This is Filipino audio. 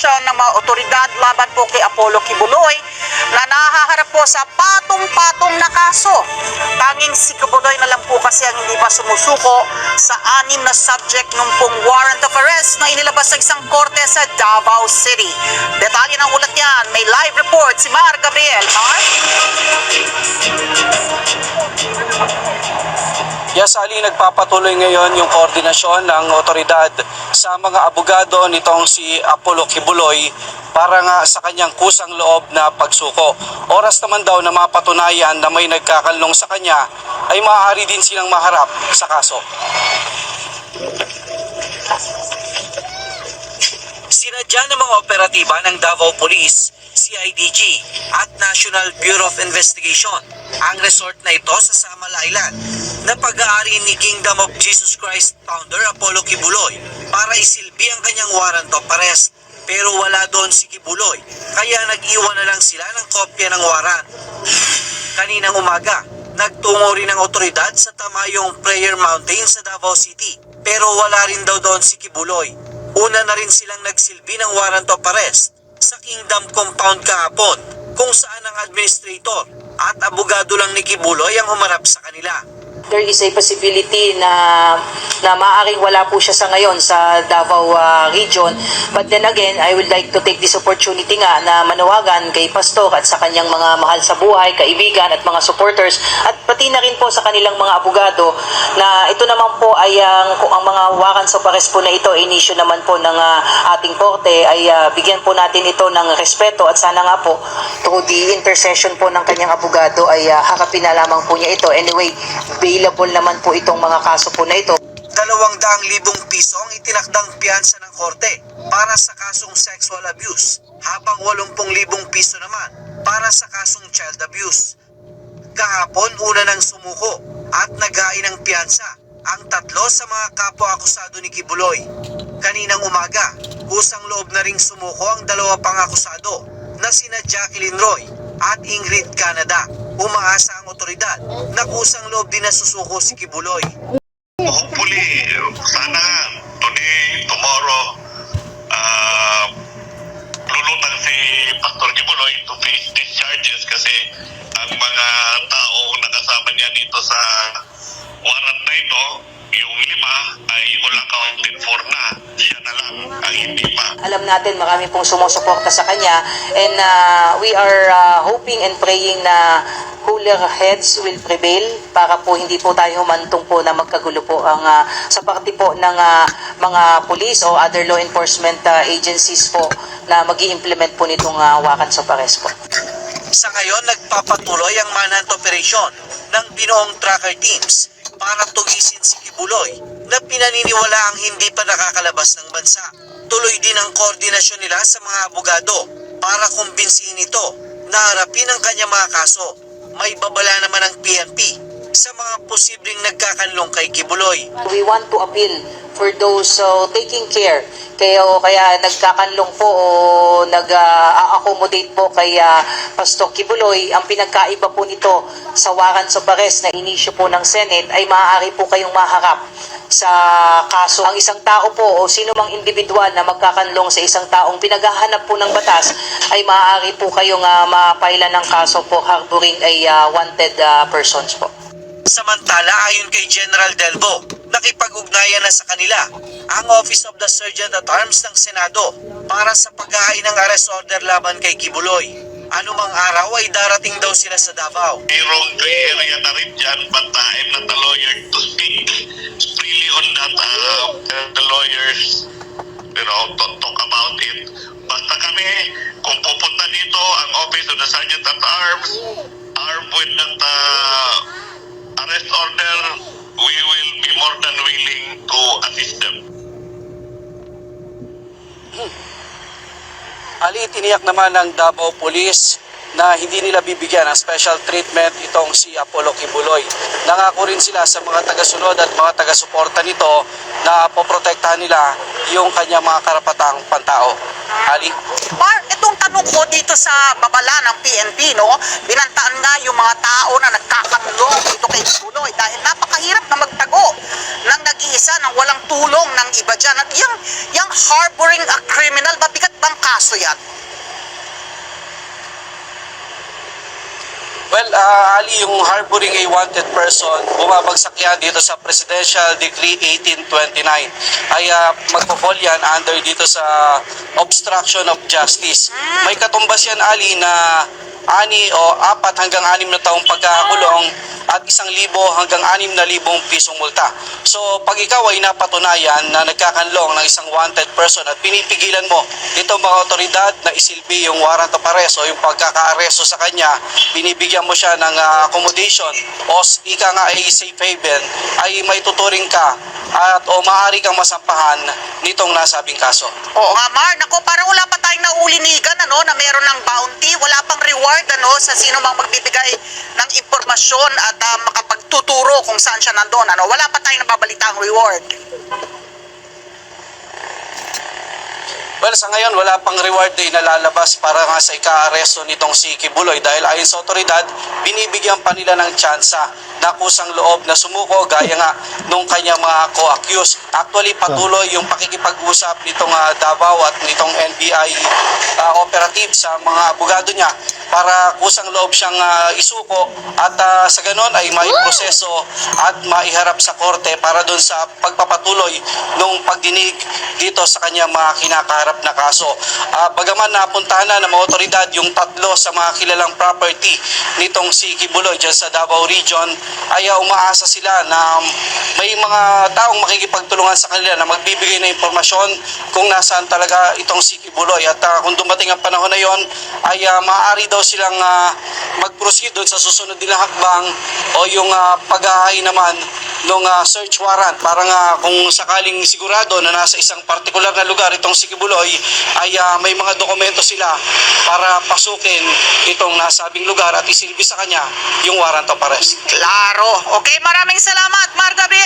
investigation ng mga otoridad laban po kay Apollo Kibuloy na nahaharap po sa patong-patong na kaso. Tanging si Kibuloy na lang po kasi ang hindi pa sumusuko sa 6 na subject ng pong warrant of arrest na inilabas sa isang korte sa Davao City. Detalye ng ulat yan, may live report si Mar Gabriel. Mar? Yes, Ali, nagpapatuloy ngayon yung koordinasyon ng otoridad sa mga abogado nitong si Apollo Kibuloy para nga sa kanyang kusang loob na pagsuko. Oras naman daw na mapatunayan na may nagkakanlong sa kanya ay maaari din silang maharap sa kaso. Sinadya ng mga operatiba ng Davao Police, CIDG at National Bureau of Investigation ang resort na ito sa Samal Island na pag-aari ni Kingdom of Jesus Christ founder Apollo Kibuloy para isilbi ang kanyang warrant of arrest. Pero wala doon si Kibuloy kaya nag-iwan na lang sila ng kopya ng warrant. Kaninang umaga, nagtungo rin ang otoridad sa Tamayong Prayer Mountain sa Davao City pero wala rin daw doon si Kibuloy. Una na rin silang nagsilbi ng warrant of arrest sa Kingdom Compound kahapon kung saan ang administrator at abogado lang ni Kibuloy ang humarap sa kanila. There is a possibility na maaaring wala po siya sa ngayon sa Davao region. But then again, I would like to take this opportunity nga na manawagan kay Pastor at sa kanyang mga mahal sa buhay, kaibigan at mga supporters at pati na rin po sa kanilang mga abogado na ito naman po ay kung ang mga warrants of arrest po na ito inisyu naman po ng ating korte ay bigyan po natin ito ng respeto at sana nga po through the intercession po ng kanyang abogado ay harapin na lamang po niya ito. Anyway, available naman po itong mga kaso po na ito. 200,000 piso ang itinakdang piyansa ng korte para sa kasong sexual abuse, habang 80,000 piso naman para sa kasong child abuse. Kahapon, una nang sumuko at naghain ng piyansa ang 3 sa mga kapwa-akusado ni Kibuloy. Kaninang umaga, kusang loob na ring sumuko ang 2 pang akusado na sina Jacqueline Roy at Ingrid Canada. Umaasa ang otoridad na kusang loob din na susuko si Kibuloy. Hopefully, sana today, tomorrow, lulutang si Pastor Kibuloy to face these charges kasi ang mga tao nakasama niya dito sa warrant na ito, yung 5 ay all accounted for na. Siya na lang ang hindi pa. Alam natin marami pong sumusuporta sa kanya and we are hoping and praying na cooler heads will prevail para po hindi po tayo humantong po na magkagulo po ang sa parte po ng mga police o other law enforcement agencies po na mag-i-implement po nitong warrants of arrest po. Sa ngayon, nagpapatuloy ang manhunt operation ng binuong tracker teams para tugisin si Kibuloy na pinaniniwala ang hindi pa nakakalabas ng bansa. Tuloy din ang koordinasyon nila sa mga abogado para kumbinsihin ito na harapin ang kanyang mga kaso. May babala naman ang PNP sa mga posibleng nagkakanlong kay Kibuloy. We want to appeal for those taking care kaya nagkakanlong po o nag-accommodate po kay Pastor Kibuloy. Ang pinagkaiba po nito sa warrants of arrest na inisyu po ng Senate ay maaari po kayong maharap sa kaso. Ang isang tao po o sino mang individual na magkakanlong sa isang taong pinaghahanap po ng batas ay maaari po kayong mapailan ng kaso po harboring ay wanted persons po. Samantala, ayon kay General Delbo, nakipag-ugnayan na sa kanila ang Office of the Sergeant at Arms ng Senado para sa paghahain ng arrest order laban kay Kibuloy. Anumang araw ay darating daw sila sa Davao. Mayroong gray area na rin dyan, but I'm not a lawyer to speak freely on that. The lawyers, talk about it. Basta kami, kung pupunta dito ang Office of the Sergeant at Arms, armed with that arrest order, we will be more than willing to assist them. Ali, tiniyak naman ng Davao Police na hindi nila bibigyan ng special treatment itong si Apollo Kibuloy. Nangako rin sila sa mga taga-sunod at mga taga-suporta nito na poprotektahan nila yung kanyang mga karapatang pantao. Ali? Mar, itong tanong ko dito sa babala ng PNP, no? Binantaan nga yung mga tao na nagkakanlong dito kay Kibuloy dahil napakahirap na magtago ng nag-iisa nang walang tulong ng iba dyan. At yung harboring a criminal, mabigat bang kaso kaso yan? Well, Ali, yung harboring a wanted person, bumabagsak yan dito sa Presidential Decree 1829. Ay magpo-fall yan under dito sa obstruction of justice. May katumbas yan, Ali, na 4 hanggang 6 na taong pagkakakulong at 1,000 hanggang 6,000 pisong multa. So, pag ikaw ay napatunayan na nagkakanlong ng isang wanted person at pinipigilan mo dito mga otoridad na isilbi yung warrant of arrest o yung pagkaka-aresto sa kanya, binibigyan mo siya ng accommodation o ika nga ay safe haven, ay may tuturing ka at o maaari kang masampahan nitong nasabing kaso. Oo nga, Mar. Naku, parang wala pa tayong naulinigan, ano, na meron ng bounty. Wala pang reward, ano, sa sino mang magbibigay ng impormasyon at makapagtuturo kung saan siya nandun, ano. Wala pa tayong nababalitang reward. Well, sa ngayon, wala pang reward na inalalabas para nga sa ika-aresto nitong si Kibuloy dahil ayon sa otoridad, binibigyan pa nila ng tsansa na kusang loob na sumuko gaya nga nung kanyang mga co-accused. Actually, patuloy yung pakikipag-usap nitong Davao at nitong NBI operative sa mga abogado niya para kusang loob siyang isuko at sa ganon ay may proseso at maiharap sa korte para doon sa pagpapatuloy nung pagdinig dito sa kanyang mga kinakaharap na kaso. Bagaman napuntahan na ng mga otoridad yung 3 sa mga kilalang property nitong si Kibuloy dyan sa Davao Region, ay umaasa sila na may mga taong makikipagtulungan sa kanila na magbibigay ng impormasyon kung nasaan talaga itong si Kibuloy. At kung dumating ang panahon na yon, ay maaari daw silang mag-proceed doon sa susunod nilang hakbang o yung paghahay naman ng search warrant para nga kung sakaling sigurado na nasa isang partikular na lugar itong si Kibuloy ay may mga dokumento sila para pasukin itong nasabing lugar at isilbi sa kanya yung warrant of arrest. Klaro. Okay, maraming salamat, Mar Gabriel.